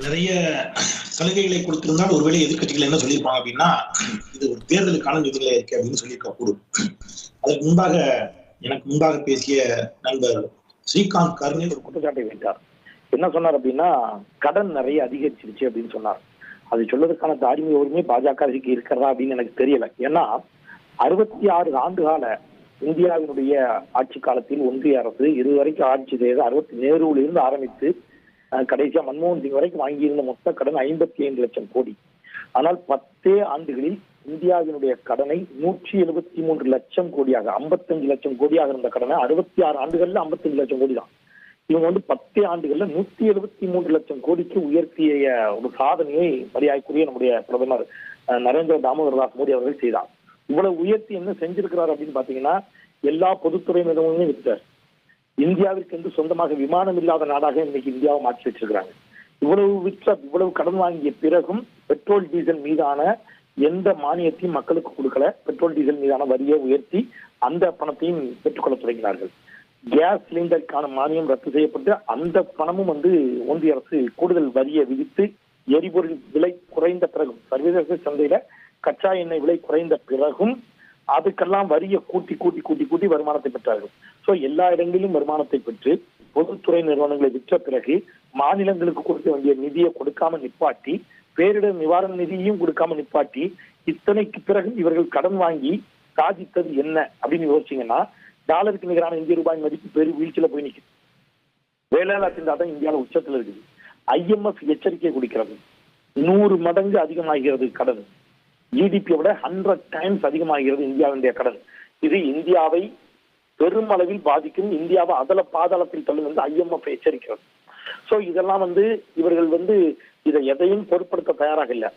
நிறைய சலுகைகளை கொடுத்திருந்தால் ஒருவேளை எதிர்க்கட்சிகள் என்ன சொல்லியிருப்பாங்க அப்படின்னா, இது ஒரு தேர்தலுக்கான நிதிநிலை அறிக்கை அப்படின்னு சொல்லியிருக்க கூடும். அதற்கு முன்பாக எனக்கு முன்பாக பேசிய நண்பர் ஸ்ரீகாந்த் கருணை ஒரு குற்றச்சாட்டை வைத்தார். என்ன சொன்னார் அப்படின்னா, கடன் நிறைய அதிகரிச்சிருச்சு அப்படின்னு சொன்னார். அது சொல்வதற்கான தாரிமை உரிமை பாஜகவுக்கு இருக்கிறதா அப்படின்னு எனக்கு தெரியல. ஏன்னா 66 ஆண்டுகால இந்தியாவினுடைய ஆட்சி காலத்தில் ஒன்றிய அரசு இதுவரைக்கும் ஆட்சி செய்த நேருவில் இருந்து ஆரம்பித்து கடைசியா மன்மோகன் சிங் வரைக்கும் வாங்கியிருந்த மொத்த கடன் 55 லட்சம் கோடி. ஆனால் 10 ஆண்டுகளில் இந்தியாவினுடைய கடனை 173 லட்சம் கோடியாக 55 லட்சம் கோடியாக இருந்த கடனை 66 ஆண்டுகள்ல 55 லட்சம் கோடி தான். இவங்க 10 ஆண்டுகள்ல 173 லட்சம் கோடிக்கு உயர்த்திய ஒரு சாதனையை மரியாதைக்குரிய நம்முடைய பிரதமர் நரேந்திர தாமோதரதாஸ் மோடி அவர்கள் செய்தார். இவ்வளவு உயர்த்தி என்ன செஞ்சிருக்கிறார் அப்படின்னு பாத்தீங்கன்னா, எல்லா பொதுத்துறை நிறுவனங்களும் விட்டார். இந்தியாவிற்கு என்று சொந்தமாக விமானம் இல்லாத நாடாக இன்னைக்கு இந்தியாவை மாற்றி வச்சிருக்கிறாங்க. இவ்வளவு கடன் வாங்கிய பிறகும் பெட்ரோல் டீசல் மீதான எந்த மானியத்தையும் மக்களுக்கு கொடுக்கல. பெட்ரோல் டீசல் மீதான வரியை உயர்த்தி அந்த பணத்தையும் பெற்றுக்கொள்ள தொடங்கினார்கள். கேஸ் சிலிண்டருக்கான மானியம் ரத்து செய்யப்பட்டு அந்த பணமும் ஒன்றிய அரசு கூடுதல் வரியை விதித்து எரிபொருள் விலை குறைந்த பிறகும், சர்வதேச சந்தையில கச்சா எண்ணெய் விலை குறைந்த பிறகும் அதுக்கெல்லாம் வரியை கூட்டி வருமானத்தை பெற்றார்கள். சோ எல்லா இடங்களிலும் வருமானத்தை பெற்று பொதுத்துறை நிறுவனங்களை விற்ற பிறகு மாநிலங்களுக்கு கொடுக்க வேண்டிய நிதியை கொடுக்காம நிப்பாட்டி, பேரிடர் நிவாரண நிதியையும் கொடுக்காம நிப்பாட்டி, இத்தனைக்கு பிறகு இவர்கள் கடன் வாங்கி சாதித்தது என்ன அப்படின்னு யோசிச்சீங்கன்னா, டாலருக்கு நிகரான இந்திய ரூபாய் மதிப்பு பெரு வீழ்ச்சியில போய் நிற்குது. வேலையில்லா திண்டாட்டம் இந்தியாவில் உச்சத்தில் இருக்குது. IMF எச்சரிக்கை கொடுக்கிறது, 100 மடங்கு அதிகமாகிறது கடன். ஜிடிபியை விட 100 டைம்ஸ் அதிகமாகிறது இந்தியாவுடைய கடன். இது இந்தியாவை பெருமளவில் பாதிக்கும், இந்தியாவை அதல பாதாளத்தில் தள்ளும் என்று IMF எச்சரிக்கிறது. சோ இதெல்லாம் இவர்கள் இதை எதையும் பொருட்படுத்த தயாராக இல்லை.